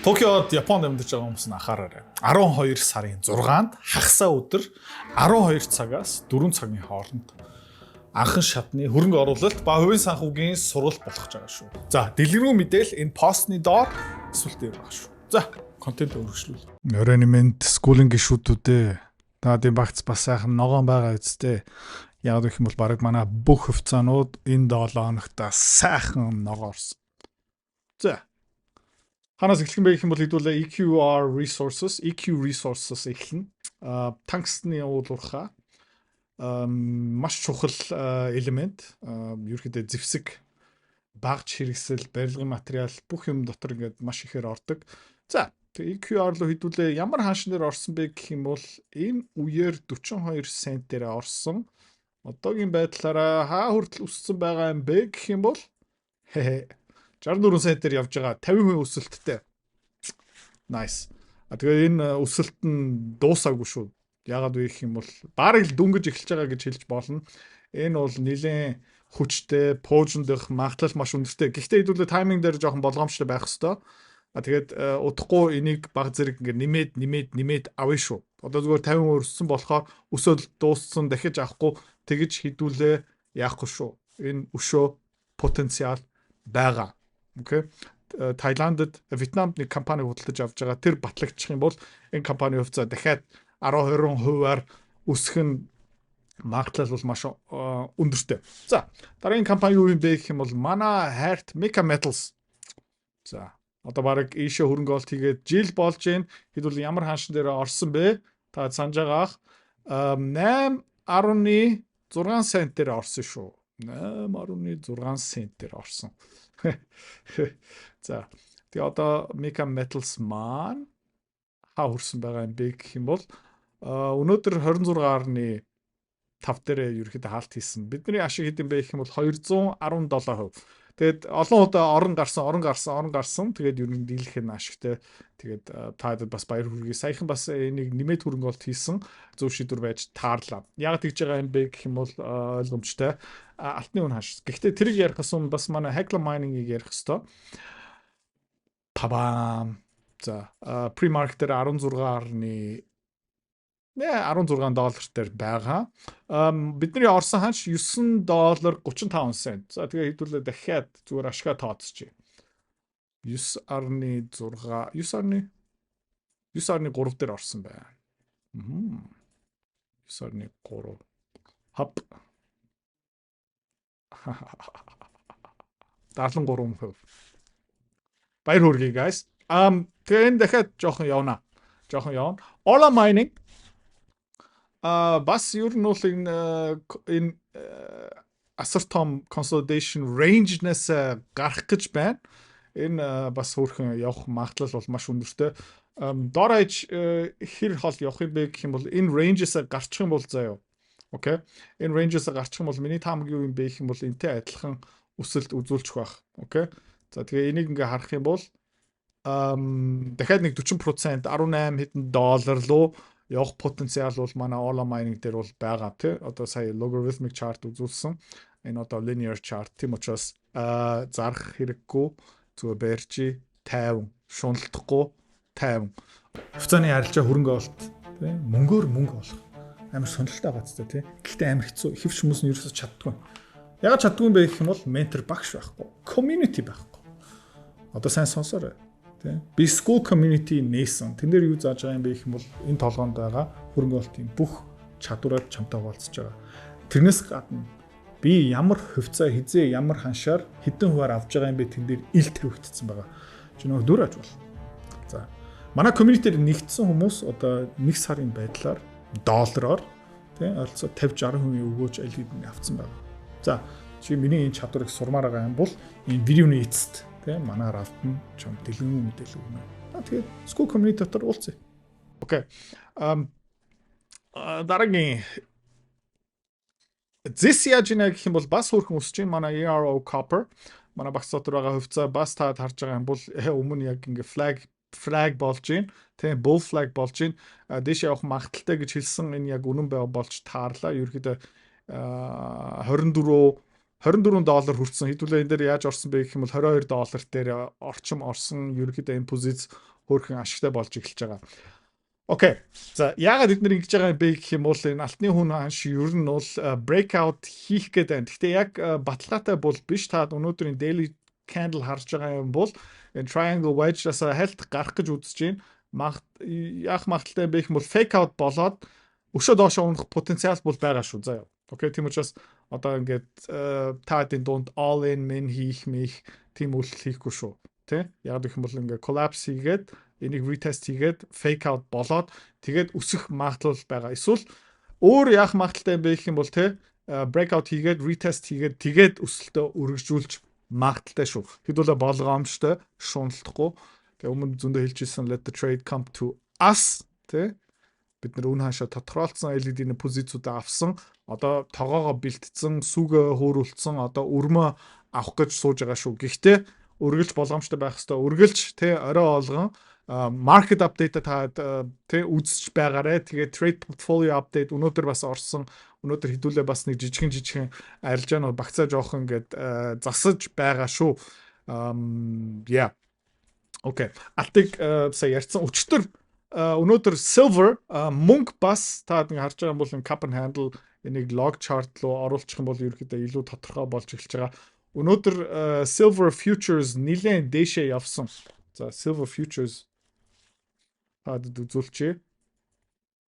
Токиод Японд амьдарч байгаа хүмүүс нь анхаараарай. 12 сарын 6-нд хагасаа өдөр 12 цагаас 4 цагийн хооронд анхан шатны хөрөнгө оруулалт ба хувийн санхүүгийн сургалт болох гэж байгаа шүү. За, дэлгэрэнгүй мэдээлэл энэ постны доор эсвэл дээр байгаа шүү. За, контент өргөжлүүл. Оройн мэнд скулын гишүүдүүдээ таадын багц бас сайхан ногоон байгаа үсттэй. Яг гэх юм бол баг манай бүх хувьцаанууд энэ 7 хоногт сайхан ногоорсон. За. Ханаас эхлэх юм бэ гэх юм бол хэдүүлээ EQR resources, EQ resources эхлэн тангсны уулуурхаа маш чухал элемент ерөөхдөө зэвсэг багж хэрэгсэл барилгын материал бүх юм дотор ингээд маш ихээр ордог. За EQR руу хэдүүлээ ямар хаашин дээр орсон бэ гэх юм бол энэ үеэр 42 центээр орсон. Одоогийн байдлаараа хаа хүртэл өссөн байгаа юм бэ гэх юм бол 64 центээр явж байгаа 50% өсөлттэй. Nice. Тэгээ энэ өсөлт нь дуусаагүй шүү. Яагаад вэ гэх юм бол бараг л дүнгэж эхэлж байгаа гэж хэлж болно. Энэ бол нэлээд хүчтэй, пуужиндх магадлал маш өндөртэй. Гэхдээ хэдүүлээ тайминг дээр жоохон болгоомжтой байх хэвээр. Тэгээд удахгүй энийг баг зэрэг ингээд нэмээд авъя шүү. Одоо зүгээр 50% өссөн болохоор өсөөл дууссан дахиж авахгүй тэгж хэдүүлээ яахгүй шүү. Энэ өшөө потенциал байгаа. Окей. Таиландд, Вьетнамд нэг компани худалдаж авч байгаа. Тэр батлагдчих юм бол энэ компани хувьцаа дахиад 10-20%-аар өсөх нь магадлал бол маш өндөртэй. За, дараагийн компани юу юм бэ гэх юм бол манай хайрт Mika Metals. За, одоо баг ийшээ хөрөнгө олт хийгээд жил болж байна. Хэдүүл ямар хаашин дээр орсон бэ? Та санаж байгаах 8.6 центээр орсон шүү. 8.6 центээр орсон. За. Тэгээ одоо Mika Metals маань хаа хүрсэн байгаа юм бэ гэх юм бол өнөөдөр 26.5 дээр ерөөхдөө хаалт хийсэн. Бидний ашиг хэд юм бэ гэх юм бол 217%. Тэгээд олон удаа орон гарсан. Тэгээд ер нь дийлэх нь ашигтай. Тэгээд таад бас баяр хүргэе. Саяхан бас энийг нэмээд хөрөнгө олт хийсэн зөв шийдвэр байж таарлаа. Яг тэгж байгаа юм бэ гэх юм бол ойлгомжтой. Алтны үн хаш. Гэхдээ тэрийг ярихаас өмнө бас манай Hagla Mining-ийг ярих хэвээр. Табам. За, pre-market-ээр 16 доллар дээр байгаа. Бидний орсон ханш $9.35. За, тэгээ хэдүүлээ дахиад зүгээр ашгаа тооцчих. 9.3 дээр орсон байна. 9.3. Хап. 73%. Баяр хүргэе guys. Тэгээ энэ дахиад жоохон явна. Ola Mining бас ер нь бол энэ асар том consolidation range-нээс гарах гэж байна. Энэ бас өөрхөн явах магадлал бол маш өндөртэй. Дорож хэр хол явах юм бэ гэх юм бол энэ range-ээс гарчих юм бол заяа. Окей. Энэ range-ээс гарчих юм бол миний таамаг юу юм бэ гэх юм бол энтэй адилхан өсөлт үзүүлчих байх. Окей. За тэгээ энийг ингээ харах юм бол дахиад нэг 40% 18 хэдэн доллар руу явах потенциал бол манай Ola Mining дээр бол байгаа тий. Одоо сая logarithmic chart үзүүлсэн. Энэ одоо linear chart тийм учраас зарах хэрэггүй зүгээр барьчи 50 шуналдахгүй 50. Хувьцааны арилжаа хөрөнгө олт тий. Мөнгөөр мөнгө олох. Амар сонирхолтой байгаа ч тий. Гэхдээ амар хэцүү. Хэвч хүмүүс нь ерөөсөж чаддгүй. Ягаад чаддгүй юм бэ гэх юм бол ментор багш байхгүй. Community байхгүй. Одоо сайн сонсоорой. Би school community нээсэн. Тэн дээр юу зааж байгаа юм бэ гэх юм бол энэ толгоонд байгаа хөрөнгө олтын бүх чадвараар чамтай хуваалцаж байгаа. Тэрнээс гадна би ямар хувьцаа хизээ ямар ханшаар хэдэн хуваар авч байгаа юм бэ тэн дээр ил тавигдсан байгаа. Чи нөгөө дүр аж бол. За. Манай community-д нэгдсэн хүмүүс одоо 1 сарын байдлаар доллараар тийм ойролцоо 50-60% өгөөж аль хэдийн авцсан байгаа. За, чи миний энэ чадварыг сурмаар байгаа юм бол энэ видеоны эцэст тийм манаар автан чам дэлгэрэнгүй мэдээлэл өгнө. Тэгээд school community дотор уулзъя. Окей. Дараагийн ZCAG гэх юм бол бас хөрхөн өсөж байна. Манай ERO Copper манай багц дотор байгаа хувьцаа бас таад харж байгаа юм бол өмнө яг ингээ flag болж байна. Тийм bull flag болж байна. Дэше явах магадaltaй гэж хэлсэн энэ яг үнэн болж таарлаа. Ерөөхдөө 24 доллар хүрсэн. Хэдүүлээ энэ дээр яаж орсон бэ гэх юм бол 22 доллар дээр орчим орсон. Ерөнхийдөө энэ позиц хөөрхөн ашигтай болж эхэлж байгаа. Окей. За яагаад бид нэр ингэж байгаа бэ гэх юм бол энэ алтны хүн ханш ер нь бол breakout хийх гээд байна. Гэхдээ яг баталгаатай бол биш. Та өнөөдрийн daily candle харж байгаа юм бол энэ triangle wedge-аас хальт гарах гэж үзэж байна. Яах магадaltaй бэ гэх юм бол fake out болоод өшөө доошоо унах потенциал бол байгаа шүү. За. Окей, тийм учраас одоо ингээд та энэ дунд all in min хийх мих тийм үйлдэл хийхгүй шүү. Тэ? Яг гэх юм бол ингээд collapse хийгээд энийг retest хийгээд fake out болоод тэгээд өсөх магадлал байгаа. Эсвэл өөр яах магадaltaй юм бэ гэх юм бол тэ breakout хийгээд retest хийгээд тэгээд өсөлтөө өргөжүүлж магадaltaй шүү. Хэдүүлээ болгоомжтой шуналтахгүй. Тэгээ өмнө зөндөө хэлжсэн let the trade come to us тэ бид нар үн хаашаа тодорхойлцсон LED-ийн позициудаа авсан. Одоо тогоогоо бэлтцсэн, сүгэ хөөрүүлсэн, одоо өрмөө авах гэж сууж байгаа шүү. Гэхдээ өргөлж болгоомжтой байх хэвээр өргөлж тэ орой олгон market update та тэ үзэж байгаарэ. Тэгээд trade portfolio update өнөөдөр бас орсон. Өнөөдөр хэдүүлээ бас нэг жижигхэн арилжаанууд багцаа жоохон ингээд засаж байгаа шүү. Yeah. Окей. Алтыг сая ярьсан өчтөр өнөөдөр silver мөнгө бас та ингэ харж байгаа юм бол cap and handle энийг log chart руу оруулчих юм бол ерөөхдөө илүү тодорхой болж эхэлж байгаа. Өнөөдөр silver futures нэлээд дээшээ явсан. За silver futures таад үзүүлчихье.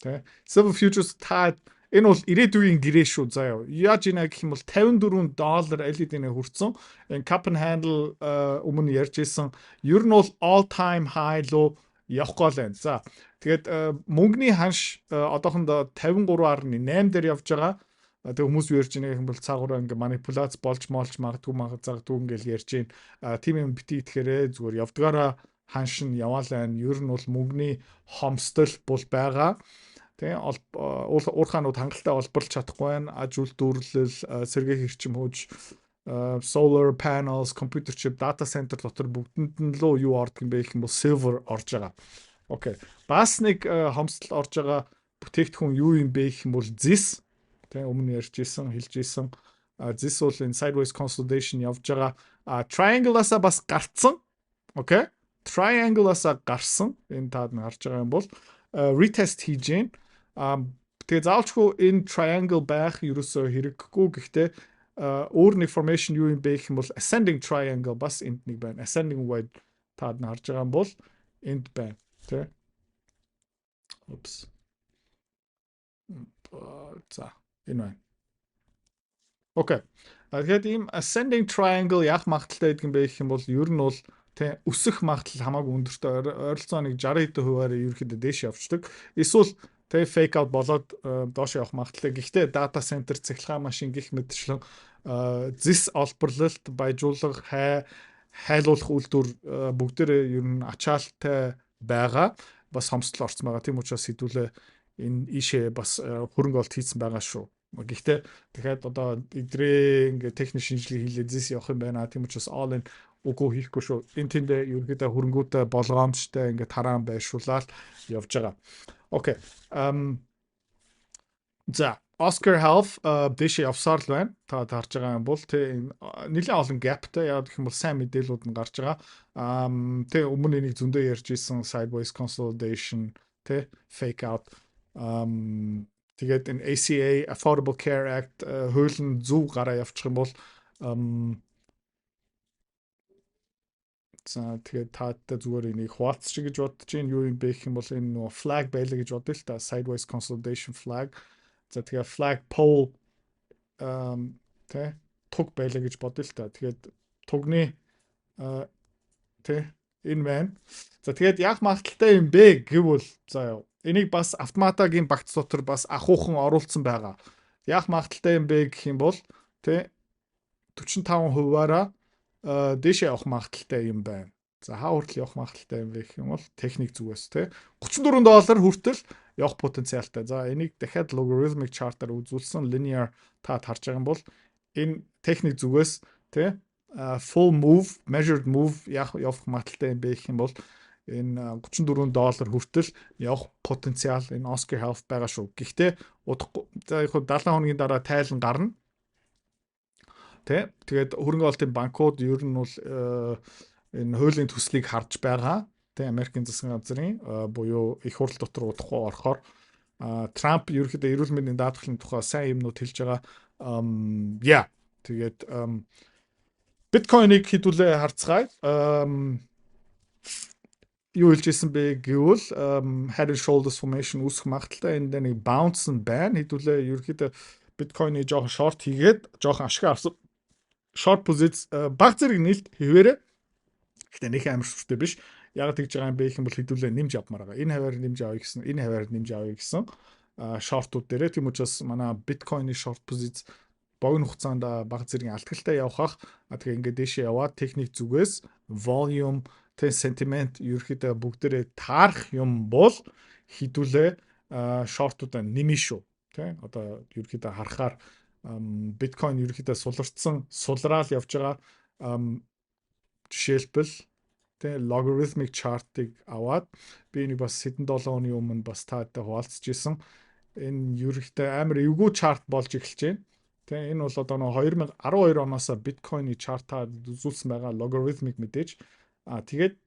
Тэ. Silver futures та энэ бол ирээдүйн гэрээ шүү заяа. Яаж ийна гэх юм бол $54 LED-нэ хүрсэн. Энэ cap and handle өмнө ярьж исэн. Ер нь бол all time high руу явах гол байна. За тэгээд мөнгөний ханш одоохондоо 53.8 дээр явж байгаа. Тэг хүмүүс юу ярьж байгаа юм бол цаагаараа ингээ манипуляц болж магадгүй ингээл ярьж байна. Тийм юм бити итгэхээрээ зүгээр явдгаараа ханш нь яваалаа. Ер нь бол мөнгөний хомсдол бол байгаа. Тэг уурхаанууд хангалттай олборлож чадахгүй байна. Аж үйлдвэрлэл, сэргээх эрчим хүч, solar panels, computer chip, data center дотор бүгдэнд нь лөө юу ордог юм бэ гэх юм бол silver орж байгаа. Окей. Бас нэг хомсдол орж байгаа бүтээгдэхүүн юу юм бэ гэх юм бол ZIS. Тэ өмнө ярьж исэн, хэлж исэн. ZIS бол энэ sideways consolidation явж байгаа. Triangle-аас бас гарцсан. Окей. Triangle-аас гарсан. Энэ таад нь харж байгаа юм бол retest хийж гэн. Тэгээ заавалчгүй энэ triangle байх ерөөсөө хэрэггүй. Гэхдээ өөр нэг formation юу юм бэ гэх юм бол ascending triangle бас энд нэг байна. Ascending wedge таад нь харж байгаа юм бол энд байна. Тэ. Oops. За энэ байна. Окей. Тэгэхээр ийм ascending triangle яах магадaltaй гэдэг юм бэ гэх юм бол ер нь бол тэ өсөх магадлал хамаагүй өндөртэй ойролцоо нэг 60% ерөөхдөө дээш явцдаг. Эсвэл тэ fake out болоод доош явах магадaltaй. Гэхдээ data center, цахилгаан машин гих мэтчлэн ZIS олборлолт, баяжуулах, хайлуулах үйлдвэр бүгдээрээ ер нь ачаалттай байгаа. Бас хомсдол орцсон байгаа. Тийм учраас хэдүүлээ энэ ийшээ бас хөрөнгө олт хийсэн байгаа шүү. Гэхдээ дахиад одоо эдрээ ингээ техник шинжилгээ хийлээ ZIS явах юм байна. Тийм учраас all in үгүй хийхгүй шүү. Энэ тэндээ ерөөдөө хөрөнгөтэй болгоомжтой ингээ тараан байршуулаад явж байгаа. Окей. За Oscar Health дэше явсаар л байна. Та харж байгаа юм бол тэ нэлээд олон gapтай яг гэх юм бол сайн мэдээлүүд нь гарч байгаа. Тэ өмнө энийг зөндөө ярьж исэн sideways consolidation, тэ fake out. Тэгээд энэ ACA Affordable Care Act хууль нь зөв гараа явуучих юм бол за тэгээд таатай зүгээр энийг хуваалцчих гэж бодож байна. Юу юм бэ гэх юм бол энэ нөгөө flag байлаа гэж бодъё л та sideways consolidation flag. За тэгээд flag pole тэ туг байлаа гэж бодъё л та. Тэгээд тугны тэ энэ байна. За тэгээд яах магадaltaй юм бэ гэвэл за энийг бас автоматагийн багц дотор бас ахуухан оруулсан байгаа. Яах магадaltaй юм бэ гэх юм бол тэ 45%-аараа дээшээ явах магадaltaй юм байна. За хаа хүртэл явах магадaltaй юм бэ гэх юм бол техник зүгээс тэ $34 хүртэл явах потенциалтай. За энийг дахиад logarithmic chart-аар үзүүлсэн linear та харж байгаа юм бол энэ техник зүгээс тэ full move, measured move явах магадaltaй юм бэ гэх юм бол энэ $34 хүртэл явах потенциал энэ Oscar Health байгаа шүү. Гэхдээ удахгүй за яг 70 хоногийн дараа тайлан гарна. Тэгээд хөрөнгө олонтын банкуд ер нь бол энэ хуулийн төслийг харж байгаа. Тэ Америкийн засгийн газрын буюу их хурл дотор удахгүй орохоор Трамп ерөөхдөө эрүүл мэндийн даатгалын тухай сайн юмнууд хэлж байгаа. Тэгээд биткойныг хэдүүлээ харцгаая. Юу хэлжсэн бэ гэвэл head and shoulders formation үүсэх магадaltaй энэ нэг bounce and ban хэдүүлээ ерөөхдөө биткойны жоохон short хийгээд жоохон ашиг авсан short позиц баг зэрэг нэлт хэвээрээ. Гэтэ нэг амар шүртэй биш. Яг тэгж байгаа юм бэ гэх юм бол хэдүүлээ нэмж авмаар байгаа. Энэ хаваар нэмж авъя гэсэн, энэ хаваар нэмж авъя гэсэн шортууд дээрээ тийм учраас манай биткойны short позиц богино хугацаанд баг зэргийн алдгалтай явах. Тэгээ ингээд дэшээ яваад техник зүгээс volume, sentiment ерөөхдөө бүгдээрээ таарах юм бол хэдүүлээ шортуудаа нэмэн шүү. Тэ одоо ерөөхдөө харахаар биткойн ерөөхдөө сулраал явж байгаа жишээлбэл тэ logarithmic chart-ыг аваад би нэг бас хэдэн 7 өдрийн өмнө бас таатай хуваалцж исэн. Энэ ерөөхдөө амар эвгүй chart болж эхэлж байна. Тэ энэ бол одоо 2012 оноос биткойны chart-аар үзүүлсэн байгаа logarithmic мэдээж. Тэгээд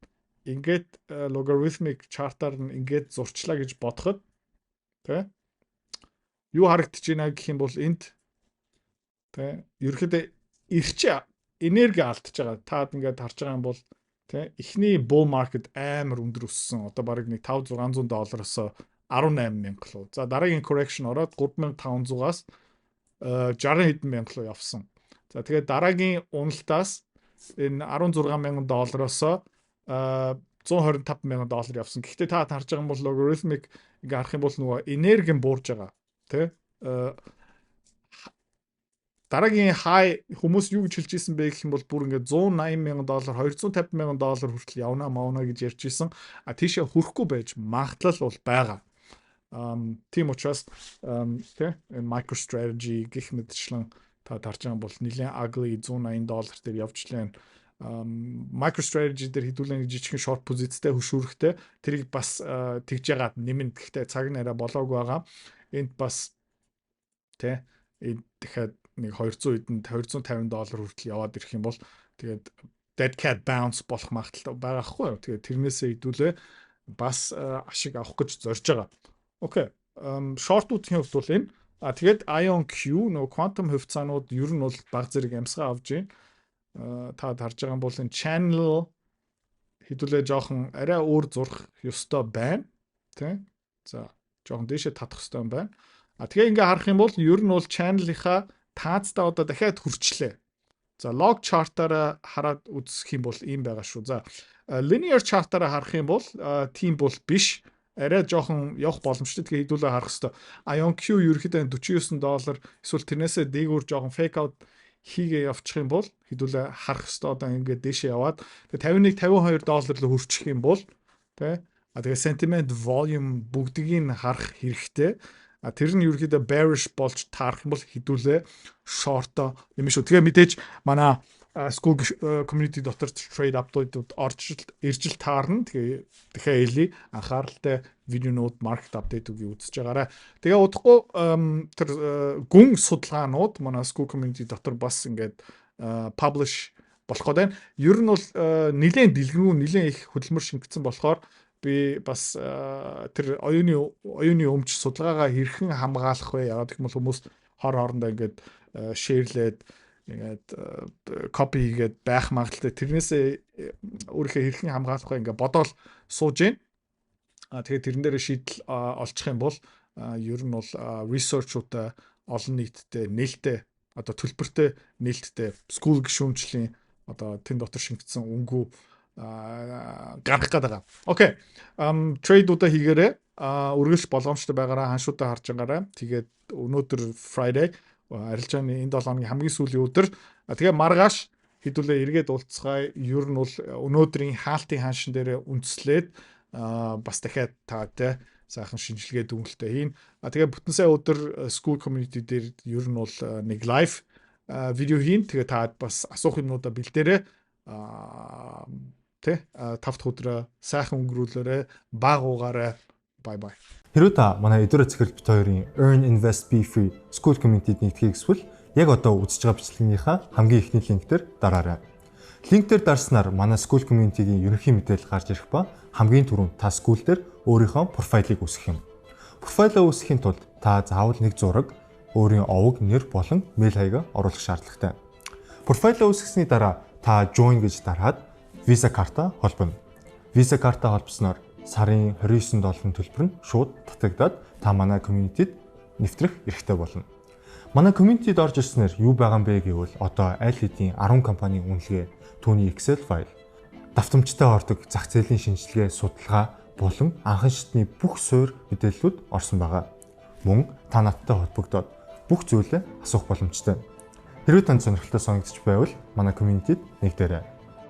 ингээд logarithmic chart-аар ингээд зурчлаа гэж бодоход тэ юу харагдаж байна гэх юм бол энд тэ ерөөхдөө энерги алдчихж байгаа. Таад ингээд харж байгаа юм бол тэ эхний bull market амар өндөр өссөн. Одоо барыг нэг $500-600 18,000 лу. За дараагийн correction ороод 3,500-аас 60 хэдэн мянга лу явсан. За тэгээд дараагийн уналтаас энэ $16,000-оос $125,000 явсан. Гэхдээ та харж байгаа юм бол logarithmic ингээ харах юм бол нөгөө энерги нь буурж байгаа. Тэ? Дараагийн high хүмүүс юу гэж хэлж ирсэн бэ гэх юм бол бүр ингээ $180,000, $250,000 хүртэл явна маавна гэж ярьж ирсэн. Тийшээ хүрэхгүй байж магадлал бол байгаа. Тийм учраас тэ MicroStrategy гэх мэтчлэн та тарж байгаа бол нэлээд ugly $180 дээр явж лээ. MicroStrategy дээр хэдүүлэн жижигхэн short позицтэй хөшүүрхтэй тэрийг бас тэгж ягаад нэмэн гэхдээ цаг нараа болоог байгаа. Энд бас тэ дахиад нэг $200-д $250 хүртэл яваад ирэх юм бол тэгээд dead cat bounce болох магадaltaй байгаа хгүй юу. Тэгээд тэрнээсээ хэдүүлээ бас ашиг авах гэж зорж байгаа. Окей. Short-уудын хувьд бол энэ. Тэгээд IonQ нөгөө quantum хувьцаанууд ер нь бол баг зэрэг ямсгаа авж байна. Та харж байгаа юм бол энэ channel хэдүүлээ жоохон арай өөр зурх ёстой байна. Тэ? За, жоохон дээшээ татах ёстой юм байна. Тэгээ ингээ харах юм бол ер нь бол channel-ийнхаа таацтай одоо дахиад хурцлээ. За, log chart-аараа хараад үзэх юм бол ийм байгаа шүү. За, linear chart-аараа харах юм бол тийм бол биш. Арай жоохон явах боломжтой. Тэгээ хэдүүлээ харах хэрэгтэй. IonQ ерөөхдөө $49 эсвэл тэрнээсээ дээгүүр жоохон fake out хийгээ явчих юм бол хэдүүлээ харах хэрэгтэй. Одоо ингээд дээшээ яваад тэгээ $51-52 руу хүрчих юм бол тэ тэгээ sentiment volume бүгдгийг харах хэрэгтэй. Тэр нь ерөөхдөө bearish болж таарах юм бол хэдүүлээ short юм шүү. Тэгээ мэдээж манай school community дотор trade update-ууд ирж таарна. Тэгээ дахиад хэлий анхааралтай видеонууд market update-ыг үзэж байгаарай. Тэгээ удахгүй тэр гүн судалгаанууд манай school community дотор бас ингээд publish болох гэдэг. Ер нь бол нэлээд дэлгэрэнгүй нэлээд их хөдөлмөр шингэсэн болохоор би бас тэр оюуны өмч судалгаагаа хэрхэн хамгаалах вэ? Яагаад гэх юм бол хүмүүс хоорондоо ингээд шеэрлээд ингээд копи хийгээд байх магадaltaй тэрнээсээ өөрийнхөө хэрхэн хамгаалах вэ ингээд бодоол сууж гин. Тэгээд тэрэн дээр шийдэл олчих юм бол ер нь бол research-уудаа олон нийттэй нээлттэй одоо төлбөртэй нээлттэй school гишүүнчлийн одоо тэн дотор шингэсэн өнгөө гаргах гээд байгаа. Окей. Трейдуудаа хийгээрэй. Үргэлж болгоомжтой байгаараа ханшуудаа харж байгаарай. Тэгээд өнөөдөр Friday арилжааны энэ 7 хоногийн хамгийн сүүлийн өдөр. Тэгээ маргааш хэдүүлээ эргээд уулзцгаая. Ер нь бол өнөөдрийн хаалтын ханшин дээр үндэслээд бас дахиад таатай сайхан шинжилгээ дүгнэлтээ хийн. Тэгээ бүтэн сая өдөр school community дээр ер нь бол нэг live видео хийн. Тэгээ таад бас асуух юмнуудаа бэлдээрэй. Тэ тавт өдрөө сайхан өнгөрүүлээрэй. Баг уугаарай. Bye bye. Хэрвээ та манай эдгээр цэцгэлж бит хоёрын Earn Invest Be Free School Community-д нэгдэхийг хүсвэл яг одоо үзэж байгаа бичлэгийнхаа хамгийн эхний линк дээр дараарай. Линк дээр дарснаар манай School community-гийн ерөнхий мэдээлэл гарч ирэх ба хамгийн түрүүнд та School дээр өөрийнхөө профайлыг үүсгэх юм. Профайлаа үүсгэхийн тулд та заавал нэг зураг, өөрийн овог, нэр болон мэйл хаягаа оруулах шаардлагатай. Профайлаа үүсгэсний дараа та join гэж дараад Visa карта холбоно. Visa карта холбосноор сарын $29 төлбөр нь шууд татагдаад та манай community-д нэвтрэх эрхтэй болно. Манай community-д орж ирснээр юу байгаа юм бэ гэвэл одоо аль хэдийн 10 компанийн үнэлгээ, түүний Excel файл, давтамжтай ордог зах зээлийн шинжилгээ, судалгаа болон анхан шатны бүх суурь мэдээллүүд орсон байгаа. Мөн та надтай холбогдоод бүх зүйлээ асуух боломжтой. Хэрвээ танд сонирхолтой санагдчих байвал манай community-д нэгдээрэй.